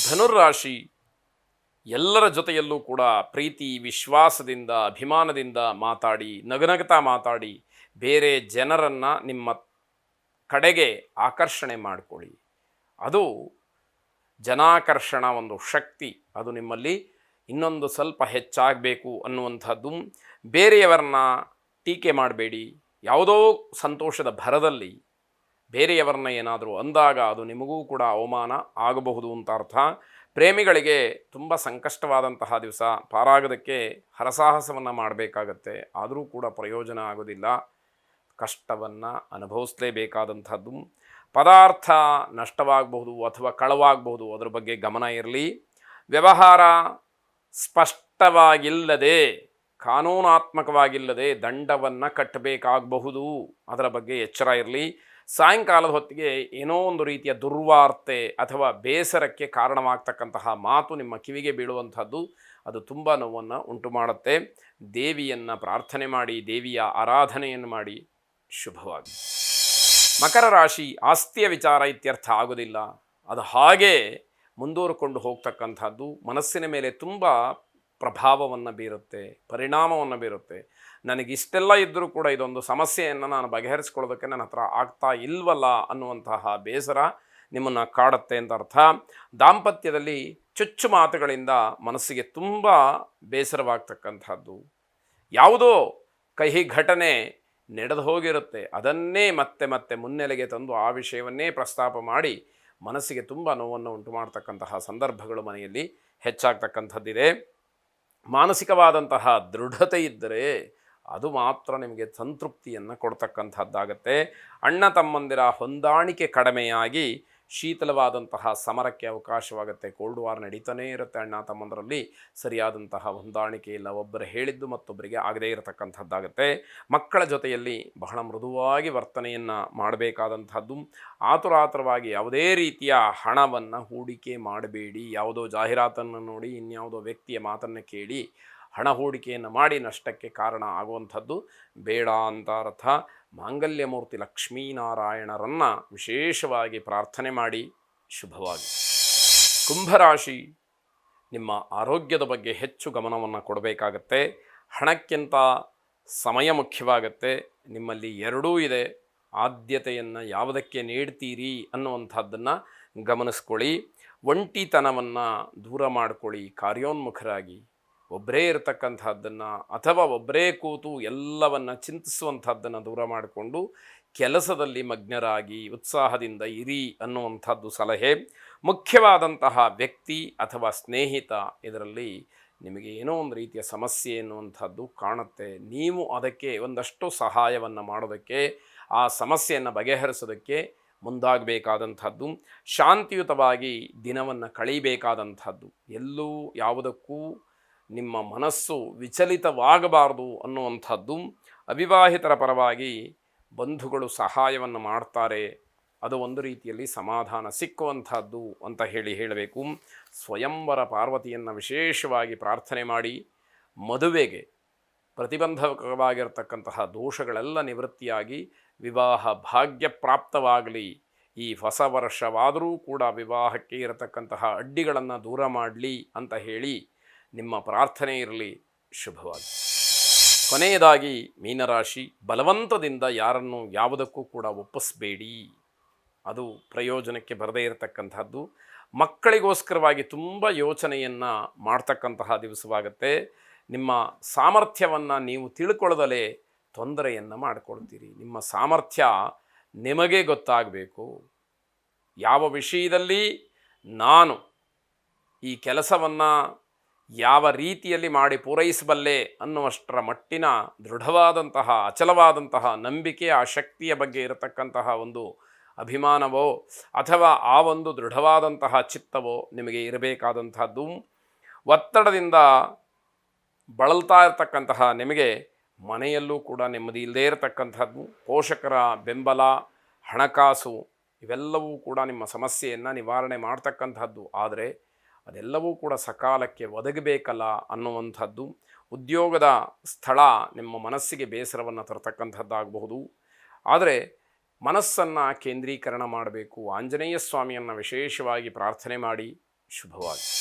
ಧನುರ್ರಾಶಿ ಎಲ್ಲರ ಜೊತೆಯಲ್ಲೂ ಕೂಡ ಪ್ರೀತಿ ವಿಶ್ವಾಸದಿಂದ ಅಭಿಮಾನದಿಂದ ಮಾತಾಡಿ ನಗನಗ್ತಾ ಮಾತಾಡಿ ಬೇರೆ ಜನರನ್ನು ನಿಮ್ಮ ಕಡೆಗೆ ಆಕರ್ಷಣೆ ಮಾಡಿಕೊಳ್ಳಿ. ಅದು ಜನಾಕರ್ಷಣ ಒಂದು ಶಕ್ತಿ, ಅದು ನಿಮ್ಮಲ್ಲಿ ಇನ್ನೊಂದು ಸ್ವಲ್ಪ ಹೆಚ್ಚಾಗಬೇಕು ಅನ್ನುವಂಥದ್ದು. ಬೇರೆಯವರನ್ನ ಟೀಕೆ ಮಾಡಬೇಡಿ. ಯಾವುದೋ ಸಂತೋಷದ ಭರದಲ್ಲಿ ಬೇರೆಯವರನ್ನ ಏನಾದರೂ ಅಂದಾಗ ಅದು ನಿಮಗೂ ಕೂಡ ಅವಮಾನ ಆಗಬಹುದು ಅಂತ ಅರ್ಥ. ಪ್ರೇಮಿಗಳಿಗೆ ತುಂಬ ಸಂಕಷ್ಟವಾದಂತಹ ದಿವಸ, ಪಾರಾಗೋದಕ್ಕೆ ಹರಸಾಹಸವನ್ನು ಮಾಡಬೇಕಾಗತ್ತೆ, ಆದರೂ ಕೂಡ ಪ್ರಯೋಜನ ಆಗೋದಿಲ್ಲ. ಕಷ್ಟವನ್ನು ಅನುಭವಿಸಲೇಬೇಕಾದಂಥದ್ದು. ಪದಾರ್ಥ ನಷ್ಟವಾಗಬಹುದು ಅಥವಾ ಕಳವಾಗಬಹುದು, ಅದರ ಬಗ್ಗೆ ಗಮನ ಇರಲಿ. ವ್ಯವಹಾರ ಸ್ಪಷ್ಟವಾಗಿಲ್ಲದೆ, ಕಾನೂನಾತ್ಮಕವಾಗಿಲ್ಲದೆ ದಂಡವನ್ನು ಕಟ್ಟಬೇಕಾಗಬಹುದು, ಅದರ ಬಗ್ಗೆ ಎಚ್ಚರ ಇರಲಿ. ಸಾಯಂಕಾಲದ ಹೊತ್ತಿಗೆ ಏನೋ ಒಂದು ರೀತಿಯ ದುರ್ವಾರ್ತೆ ಅಥವಾ ಬೇಸರಕ್ಕೆ ಕಾರಣವಾಗ್ತಕ್ಕಂತಹ ಮಾತು ನಿಮ್ಮ ಕಿವಿಗೆ ಬೀಳುವಂಥದ್ದು, ಅದು ತುಂಬ ನೋವನ್ನು ಉಂಟು ಮಾಡುತ್ತೆ. ದೇವಿಯನ್ನು ಪ್ರಾರ್ಥನೆ ಮಾಡಿ, ದೇವಿಯ ಆರಾಧನೆಯನ್ನು ಮಾಡಿ. ಶುಭವಾಗಿ. ಮಕರ ರಾಶಿ, ಆಸ್ತಿಯ ವಿಚಾರ ಇತ್ಯರ್ಥ ಆಗೋದಿಲ್ಲ, ಅದು ಹಾಗೇ ಮುಂದುವರ್ಕೊಂಡು ಹೋಗ್ತಕ್ಕಂಥದ್ದು. ಮನಸ್ಸಿನ ಮೇಲೆ ತುಂಬ ಪ್ರಭಾವವನ್ನು ಬೀರುತ್ತೆ, ಪರಿಣಾಮವನ್ನು ಬೀರುತ್ತೆ. ನನಗಿಷ್ಟೆಲ್ಲ ಇದ್ದರೂ ಕೂಡ ಇದೊಂದು ಸಮಸ್ಯೆಯನ್ನು ನಾನು ಬಗೆಹರಿಸ್ಕೊಳ್ಳೋದಕ್ಕೆ ನನ್ನ ಹತ್ರ ಆಗ್ತಾ ಇಲ್ವಲ್ಲ ಅನ್ನುವಂತಹ ಬೇಸರ ನಿಮ್ಮನ್ನು ಕಾಡುತ್ತೆ ಅಂತ ಅರ್ಥ. ದಾಂಪತ್ಯದಲ್ಲಿ ಚುಚ್ಚು ಮಾತುಗಳಿಂದ ಮನಸ್ಸಿಗೆ ತುಂಬ ಬೇಸರವಾಗ್ತಕ್ಕಂಥದ್ದು. ಯಾವುದೋ ಕಹಿ ಘಟನೆ ನಡೆದು ಹೋಗಿರುತ್ತೆ, ಅದನ್ನೇ ಮತ್ತೆ ಮತ್ತೆ ಮುನ್ನೆಲೆಗೆ ತಂದು ಆ ವಿಷಯವನ್ನೇ ಪ್ರಸ್ತಾಪ ಮಾಡಿ ಮನಸ್ಸಿಗೆ ತುಂಬ ನೋವನ್ನು ಉಂಟು ಮಾಡ್ತಕ್ಕಂತಹ ಸಂದರ್ಭಗಳು ಮನೆಯಲ್ಲಿ ಹೆಚ್ಚಾಗ್ತಕ್ಕಂಥದ್ದಿದೆ. ಮಾನಸಿಕವಾದಂತಹ ದೃಢತೆ ಇದ್ದರೆ ಅದು ಮಾತ್ರ ನಿಮಗೆ ಸಂತೃಪ್ತಿಯನ್ನು ಕೊಡ್ತಕ್ಕಂಥದ್ದಾಗತ್ತೆ. ಅಣ್ಣ ತಮ್ಮಂದಿರ ಹೊಂದಾಣಿಕೆ ಕಡಿಮೆಯಾಗಿ ಶೀತಲವಾದಂತಹ ಸಮರಕ್ಕೆ ಅವಕಾಶವಾಗುತ್ತೆ. ಕೋಲ್ಡ್ ವಾರ್ ನಡೀತಾನೇ ಇರುತ್ತೆ ಅಣ್ಣ ತಮ್ಮಂದರಲ್ಲಿ. ಸರಿಯಾದಂತಹ ಹೊಂದಾಣಿಕೆ ಇಲ್ಲ, ಒಬ್ಬರು ಹೇಳಿದ್ದು ಮತ್ತೊಬ್ಬರಿಗೆ ಆಗದೇ ಇರತಕ್ಕಂಥದ್ದಾಗುತ್ತೆ. ಮಕ್ಕಳ ಜೊತೆಯಲ್ಲಿ ಬಹಳ ಮೃದುವಾಗಿ ವರ್ತನೆಯನ್ನು ಮಾಡಬೇಕಾದಂಥದ್ದು. ಆತುರಾತುರವಾಗಿ ಯಾವುದೇ ರೀತಿಯ ಹಣವನ್ನು ಹೂಡಿಕೆ ಮಾಡಬೇಡಿ. ಯಾವುದೋ ಜಾಹೀರಾತನ್ನು ನೋಡಿ, ಇನ್ಯಾವುದೋ ವ್ಯಕ್ತಿಯ ಮಾತನ್ನು ಕೇಳಿ ಹಣ ಹೂಡಿಕೆಯನ್ನು ಮಾಡಿ ನಷ್ಟಕ್ಕೆ ಕಾರಣ ಆಗುವಂಥದ್ದು ಬೇಡ ಅಂತ ಅರ್ಥ. ಮಾಂಗಲ್ಯ ಮೂರ್ತಿ ಲಕ್ಷ್ಮೀನಾರಾಯಣರನ್ನು ವಿಶೇಷವಾಗಿ ಪ್ರಾರ್ಥನೆ ಮಾಡಿ. ಶುಭವಾಗಿ. ಕುಂಭರಾಶಿ, ನಿಮ್ಮ ಆರೋಗ್ಯದ ಬಗ್ಗೆ ಹೆಚ್ಚು ಗಮನವನ್ನು ಕೊಡಬೇಕಾಗತ್ತೆ. ಹಣಕ್ಕಿಂತ ಸಮಯ ಮುಖ್ಯವಾಗತ್ತೆ. ನಿಮ್ಮಲ್ಲಿ ಎರಡೂ ಇದೆ. ಆದ್ಯತೆಯನ್ನು ಯಾವುದಕ್ಕೆ ನೀಡ್ತೀರಿ ಅನ್ನುವಂಥದ್ದನ್ನು ಗಮನಿಸ್ಕೊಳ್ಳಿ. ಒಂಟಿತನವನ್ನು ದೂರ ಮಾಡಿಕೊಳ್ಳಿ. ಕಾರ್ಯೋನ್ಮುಖರಾಗಿ ಒಬ್ಬರೇ ಇರತಕ್ಕಂಥದ್ದನ್ನು ಅಥವಾ ಒಬ್ಬರೇ ಕೂತು ಎಲ್ಲವನ್ನು ಚಿಂತಿಸುವಂಥದ್ದನ್ನು ದೂರ ಮಾಡಿಕೊಂಡು ಕೆಲಸದಲ್ಲಿ ಮಗ್ನರಾಗಿ ಉತ್ಸಾಹದಿಂದ ಇರಿ ಅನ್ನುವಂಥದ್ದು ಸಲಹೆ. ಮುಖ್ಯವಾದಂತಹ ವ್ಯಕ್ತಿ ಅಥವಾ ಸ್ನೇಹಿತ ಇದರಲ್ಲಿ ನಿಮಗೆ ಏನೋ ಒಂದು ರೀತಿಯ ಸಮಸ್ಯೆ ಎನ್ನುವಂಥದ್ದು ಕಾಣುತ್ತೆ. ನೀವು ಅದಕ್ಕೆ ಒಂದಷ್ಟು ಸಹಾಯವನ್ನು ಮಾಡೋದಕ್ಕೆ, ಆ ಸಮಸ್ಯೆಯನ್ನು ಬಗೆಹರಿಸೋದಕ್ಕೆ ಮುಂದಾಗಬೇಕಾದಂಥದ್ದು. ಶಾಂತಿಯುತವಾಗಿ ದಿನವನ್ನು ಕಳೀಬೇಕಾದಂಥದ್ದು. ಎಲ್ಲೂ ಯಾವುದಕ್ಕೂ ನಿಮ್ಮ ಮನಸ್ಸು ವಿಚಲಿತವಾಗಬಾರದು ಅನ್ನುವಂಥದ್ದು. ಅವಿವಾಹಿತರ ಪರವಾಗಿ ಬಂಧುಗಳು ಸಹಾಯವನ್ನು ಮಾಡ್ತಾರೆ, ಅದು ಒಂದು ರೀತಿಯಲ್ಲಿ ಸಮಾಧಾನ ಸಿಕ್ಕುವಂಥದ್ದು ಅಂತ ಹೇಳಬೇಕು. ಸ್ವಯಂವರ ಪಾರ್ವತಿಯನ್ನು ವಿಶೇಷವಾಗಿ ಪ್ರಾರ್ಥನೆ ಮಾಡಿ ಮದುವೆಗೆ ಪ್ರತಿಬಂಧಕವಾಗಿರತಕ್ಕಂತಹ ದೋಷಗಳೆಲ್ಲ ನಿವೃತ್ತಿಯಾಗಿ ವಿವಾಹ ಭಾಗ್ಯ ಪ್ರಾಪ್ತವಾಗಲಿ. ಈ ಹೊಸ ವರ್ಷವಾದರೂ ಕೂಡ ವಿವಾಹಕ್ಕೆ ಇರತಕ್ಕಂತಹ ಅಡ್ಡಿಗಳನ್ನು ದೂರ ಮಾಡಲಿ ಅಂತ ಹೇಳಿ ನಿಮ್ಮ ಪ್ರಾರ್ಥನೆ ಇರಲಿ. ಶುಭವಾಗಿ. ಕೊನೆಯದಾಗಿ ಮೀನರಾಶಿ, ಬಲವಂತದಿಂದ ಯಾರನ್ನು ಯಾವುದಕ್ಕೂ ಕೂಡ ಒಪ್ಪಿಸಬೇಡಿ, ಅದು ಪ್ರಯೋಜನಕ್ಕೆ ಬರದೇ ಇರತಕ್ಕಂಥದ್ದು. ಮಕ್ಕಳಿಗೋಸ್ಕರವಾಗಿ ತುಂಬ ಯೋಚನೆಯನ್ನು ಮಾಡ್ತಕ್ಕಂತಹ ದಿವಸವಾಗುತ್ತೆ. ನಿಮ್ಮ ಸಾಮರ್ಥ್ಯವನ್ನು ನೀವು ತಿಳ್ಕೊಳ್ಳದಲೇ ತೊಂದರೆಯನ್ನು ಮಾಡಿಕೊಳ್ತೀರಿ. ನಿಮ್ಮ ಸಾಮರ್ಥ್ಯ ನಿಮಗೆ ಗೊತ್ತಾಗಬೇಕು. ಯಾವ ವಿಷಯದಲ್ಲಿ ನಾನು ಈ ಕೆಲಸವನ್ನು ಯಾವ ರೀತಿಯಲ್ಲಿ ಮಾಡಿ ಪೂರೈಸಬಲ್ಲೆ ಅನ್ನುವಷ್ಟರ ಮಟ್ಟಿನ ದೃಢವಾದಂತಹ ಅಚಲವಾದಂತಹ ನಂಬಿಕೆ, ಆ ಶಕ್ತಿಯ ಬಗ್ಗೆ ಇರತಕ್ಕಂತಹ ಒಂದು ಅಭಿಮಾನವೋ ಅಥವಾ ಆ ಒಂದು ದೃಢವಾದಂತಹ ಚಿತ್ತವೋ ನಿಮಗೆ ಇರಬೇಕಾದಂಥದ್ದು. ಒತ್ತಡದಿಂದ ಬಳಲ್ತಾ ಇರತಕ್ಕಂತಹ ನಿಮಗೆ ಮನೆಯಲ್ಲೂ ಕೂಡ ನೆಮ್ಮದಿ ಇಲ್ಲದೇ ಇರತಕ್ಕಂಥದ್ದು. ಪೋಷಕರ ಬೆಂಬಲ, ಹಣಕಾಸು ಇವೆಲ್ಲವೂ ಕೂಡ ನಿಮ್ಮ ಸಮಸ್ಯೆಯನ್ನು ನಿವಾರಣೆ ಮಾಡ್ತಕ್ಕಂಥದ್ದು. ಆದರೆ ಅದೆಲ್ಲವೂ ಕೂಡ ಸಕಾಲಕ್ಕೆ ಒದಗಬೇಕಲ್ಲ ಅನ್ನುವಂಥದ್ದು. ಉದ್ಯೋಗದ ಸ್ಥಳ ನಿಮ್ಮ ಮನಸ್ಸಿಗೆ ಬೇಸರವನ್ನು ತರತಕ್ಕಂಥದ್ದಾಗಬಹುದು. ಆದರೆ ಮನಸ್ಸನ್ನು ಕೇಂದ್ರೀಕರಣ ಮಾಡಬೇಕು. ಆಂಜನೇಯ ಸ್ವಾಮಿಯನ್ನು ವಿಶೇಷವಾಗಿ ಪ್ರಾರ್ಥನೆ ಮಾಡಿ. ಶುಭವಾಗಿ.